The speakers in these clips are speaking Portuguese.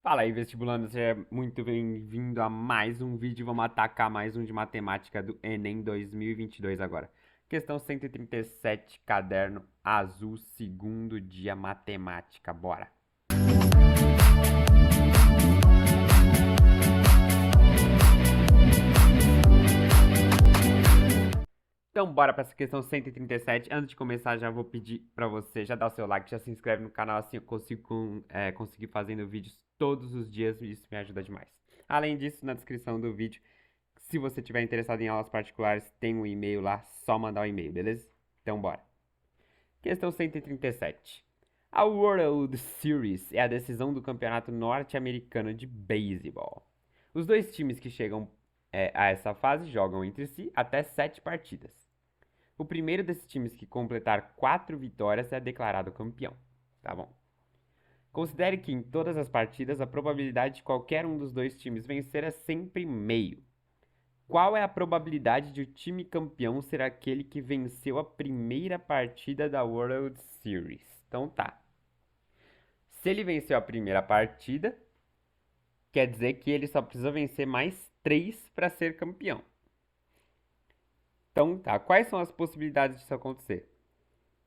Fala aí, vestibulando, seja muito bem-vindo a mais um vídeo. Vamos atacar mais um de matemática do Enem 2022 agora. Questão 137, caderno azul, segundo dia matemática. Bora! Então, bora para essa questão 137. Antes de começar, já vou pedir para você já dar o seu like, já se inscreve no canal, assim eu consigo conseguir fazendo vídeos todos os dias e isso me ajuda demais. Além disso, na descrição do vídeo, se você tiver interessado em aulas particulares, tem um e-mail lá, só mandar o e-mail, beleza? Então, bora. Questão 137. A World Series é a decisão do campeonato norte-americano de beisebol. Os dois times que chegam a essa fase jogam entre si até 7 partidas. O primeiro desses times que completar 4 vitórias é declarado campeão. Tá bom. Considere que em todas as partidas a probabilidade de qualquer um dos dois times vencer é sempre meio. Qual é a probabilidade de o time campeão ser aquele que venceu a primeira partida da World Series? Então tá. Se ele venceu a primeira partida, quer dizer que ele só precisa vencer mais 3 para ser campeão. Então tá, quais são as possibilidades disso acontecer?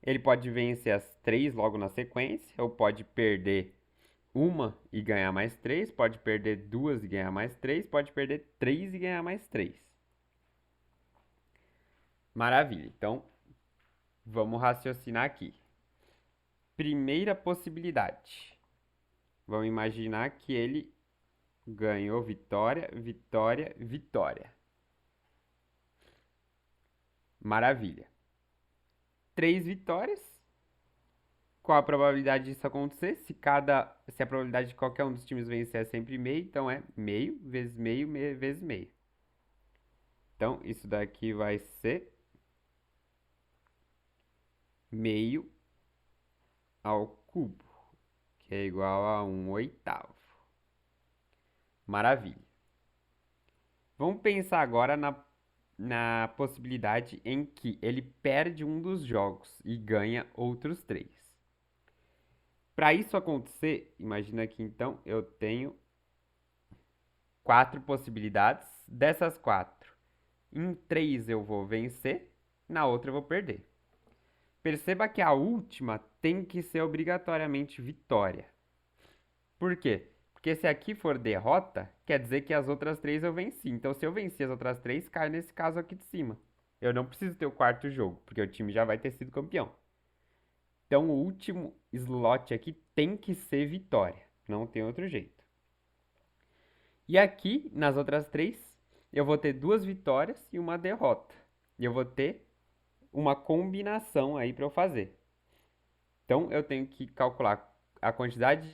Ele pode vencer as 3 logo na sequência, ou pode perder uma e ganhar mais 3, pode perder 2 e ganhar mais 3, pode perder 3 e ganhar mais 3. Maravilha, então vamos raciocinar aqui. Primeira possibilidade. Vamos imaginar que ele ganhou vitória, vitória, vitória. Maravilha. 3 vitórias. Qual a probabilidade disso acontecer? Se a probabilidade de qualquer um dos times vencer é sempre meio, então é meio vezes meio, vezes meio. Então, isso daqui vai ser meio ao cubo, que é igual a 1/8. Maravilha. Vamos pensar agora na possibilidade em que ele perde um dos jogos e ganha outros 3. Para isso acontecer, imagina que então eu tenho 4 possibilidades. Dessas 4, em 3 eu vou vencer, na outra eu vou perder. Perceba que a última tem que ser obrigatoriamente vitória. Por quê? Porque se aqui for derrota, quer dizer que as outras 3 eu venci. Então, se eu venci as outras 3, cai nesse caso aqui de cima. Eu não preciso ter o quarto jogo, porque o time já vai ter sido campeão. Então, o último slot aqui tem que ser vitória. Não tem outro jeito. E aqui, nas outras 3, eu vou ter 2 vitórias e uma derrota. E eu vou ter uma combinação aí para eu fazer. Então, eu tenho que calcular a quantidade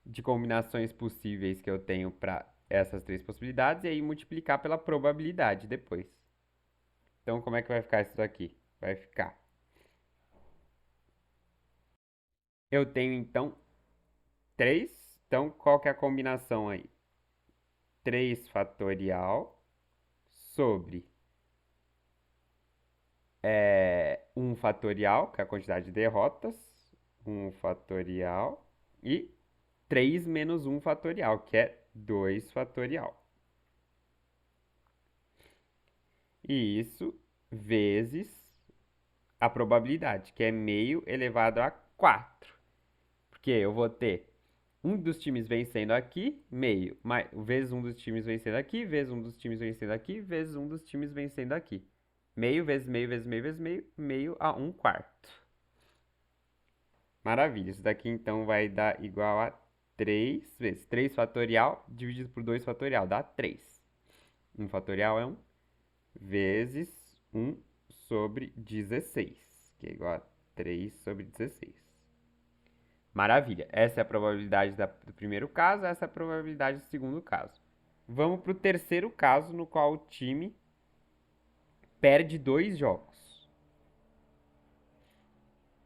de combinações possíveis que eu tenho para essas 3 possibilidades e aí multiplicar pela probabilidade depois. Então, como é que vai ficar isso daqui? Vai ficar. Eu tenho, então, 3. Então, qual que é a combinação aí? 3 fatorial sobre 1 fatorial, que é a quantidade de derrotas. 1 fatorial e 3 menos 1 fatorial, que é 2 fatorial. E isso vezes a probabilidade, que é meio elevado a 4. Porque eu vou ter um dos times vencendo aqui, meio, vezes um dos times vencendo aqui, vezes um dos times vencendo aqui, vezes um dos times vencendo aqui. Meio vezes meio vezes meio vezes meio, meio a 1/4. Maravilha, isso daqui então vai dar igual a 3 vezes 3 fatorial dividido por 2 fatorial, dá 3. 1 fatorial é 1 vezes 1 sobre 16, que é igual a 3 sobre 16. Maravilha, essa é a probabilidade do primeiro caso, essa é a probabilidade do segundo caso. Vamos para o terceiro caso, no qual o time perde 2 jogos.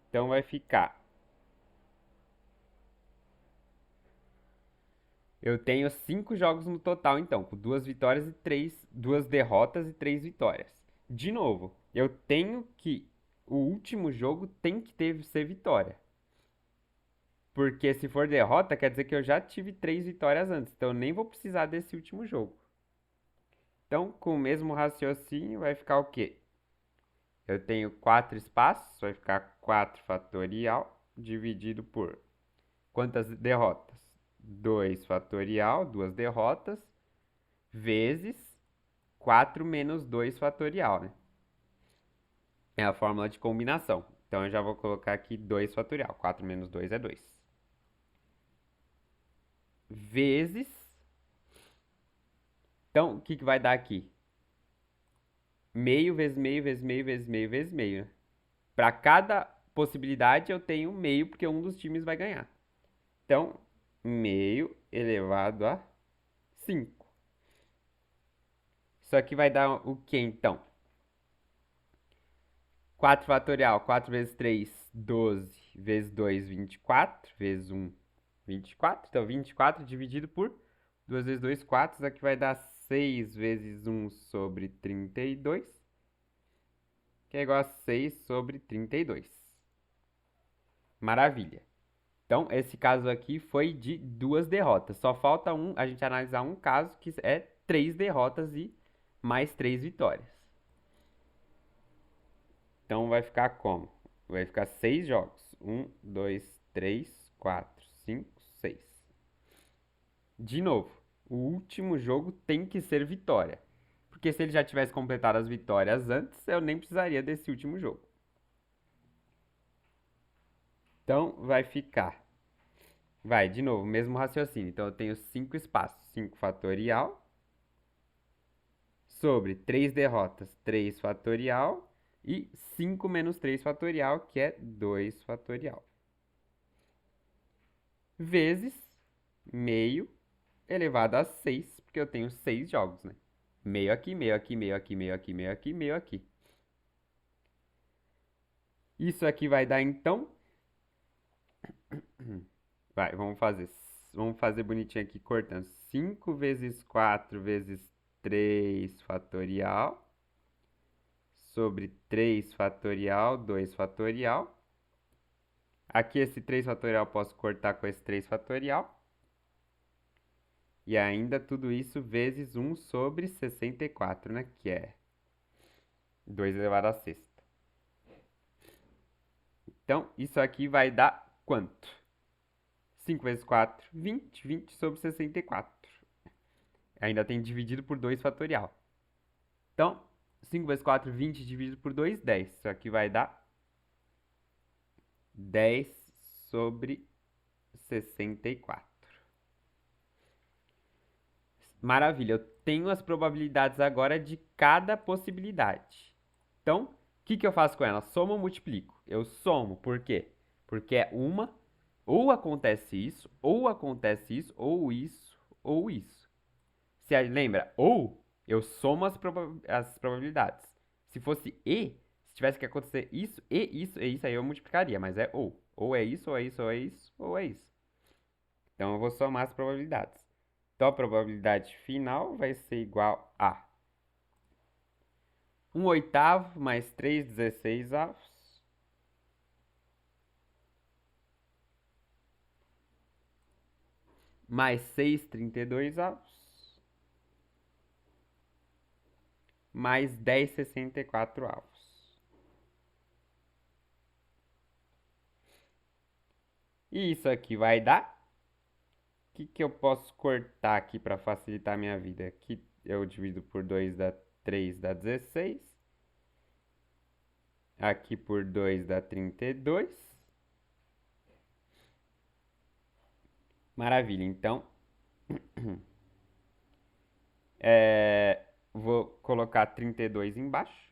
Então vai ficar. Eu tenho 5 jogos no total, então, com 2 vitórias e 2 derrotas e 3 vitórias. De novo, eu tenho que o último jogo tem que ser vitória. Porque se for derrota, quer dizer que eu já tive 3 vitórias antes. Então eu nem vou precisar desse último jogo. Então, com o mesmo raciocínio, vai ficar o quê? Eu tenho 4 espaços, vai ficar 4 fatorial dividido por quantas derrotas? 2 fatorial, 2 derrotas, vezes 4 menos 2 fatorial, né? É a fórmula de combinação. Então eu já vou colocar aqui 2 fatorial. 4 menos 2 é 2. Vezes. Então, o que vai dar aqui? Meio vezes meio vezes meio vezes meio vezes meio, né? Para cada possibilidade eu tenho meio, porque um dos times vai ganhar. Então, meio elevado a 5. Isso aqui vai dar o que então? 4 fatorial, 4 vezes 3, 12, vezes 2, 24, vezes 1, 24. Então, 24 dividido por 2 vezes 2, 4. Isso aqui vai dar 6 vezes 1 sobre 32, que é igual a 6 sobre 32. Maravilha. Então, esse caso aqui foi de 2 derrotas. Só falta a gente analisar um caso que é 3 derrotas e mais 3 vitórias. Então, vai ficar como? Vai ficar 6 jogos. 1, 2, 3, 4, 5, 6. De novo, o último jogo tem que ser vitória. Porque se ele já tivesse completado as vitórias antes, eu nem precisaria desse último jogo. Então, vai ficar. Vai, de novo, mesmo raciocínio. Então, eu tenho 5 espaços. 5 fatorial sobre 3 derrotas, 3 fatorial. E 5 menos 3 fatorial, que é 2 fatorial. Vezes meio elevado a 6, porque eu tenho 6 jogos, né? Meio aqui, meio aqui, meio aqui, meio aqui, meio aqui, meio aqui. Isso aqui vai dar, então... Vai, vamos fazer bonitinho aqui, cortando. 5 vezes 4 vezes 3 fatorial sobre 3 fatorial, 2 fatorial. Aqui esse 3 fatorial eu posso cortar com esse 3 fatorial. E ainda tudo isso vezes 1 sobre 64, né? Que é 2 elevado a sexta. Então, isso aqui vai dar quanto? 5 vezes 4, 20. 20 sobre 64. Ainda tem dividido por 2 fatorial. Então, 5 vezes 4, 20 dividido por 2, 10. Isso aqui vai dar 10 sobre 64. Maravilha, eu tenho as probabilidades agora de cada possibilidade. Então, o que eu faço com elas? Somo ou multiplico? Eu somo, por quê? Porque é uma, ou acontece isso, ou acontece isso, ou isso, ou isso. Lembra? Ou, eu somo as probabilidades. Se fosse e, se tivesse que acontecer isso, e isso, aí eu multiplicaria, mas é ou. Ou é isso, ou é isso, ou é isso, ou é isso. Então, eu vou somar as probabilidades. Então, a probabilidade final vai ser igual a 1/8 mais 3/16, mais 6/32, mais 10/64. E isso aqui vai dar... O que eu posso cortar aqui para facilitar a minha vida? Aqui eu divido por 2 dá 3, dá 16. Aqui por 2 dá 32. Maravilha, então vou colocar 32 embaixo.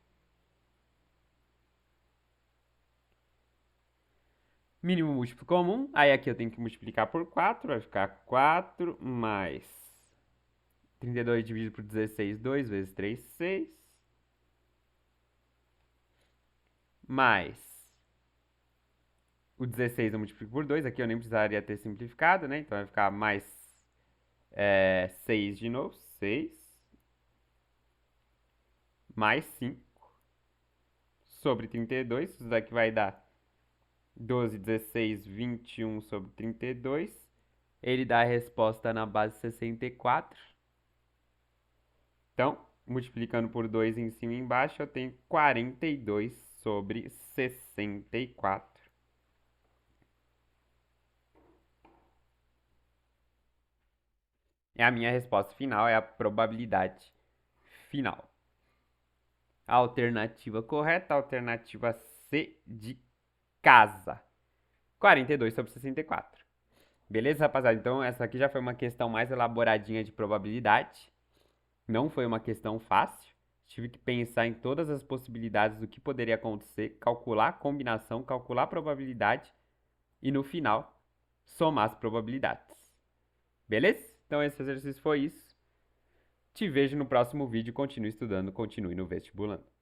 Mínimo múltiplo comum, aí aqui eu tenho que multiplicar por 4, vai ficar 4 mais 32 dividido por 16, 2 vezes 3, 6. Mais o 16 eu multiplico por 2, aqui eu nem precisaria ter simplificado, né? Então vai ficar mais 6 de novo, 6. Mais 5 sobre 32, isso daqui vai dar 12, 16, 21 sobre 32. Ele dá a resposta na base 64. Então, multiplicando por 2 em cima e embaixo, eu tenho 42 sobre 64. É a minha resposta final, é a probabilidade final. A alternativa correta, a alternativa C de casa. 42 sobre 64. Beleza, rapaziada? Então, essa aqui já foi uma questão mais elaboradinha de probabilidade. Não foi uma questão fácil. Tive que pensar em todas as possibilidades do que poderia acontecer, calcular a combinação, calcular a probabilidade e, no final, somar as probabilidades. Beleza? Então, esse exercício foi isso. Te vejo no próximo vídeo. Continue estudando, continue no vestibulando.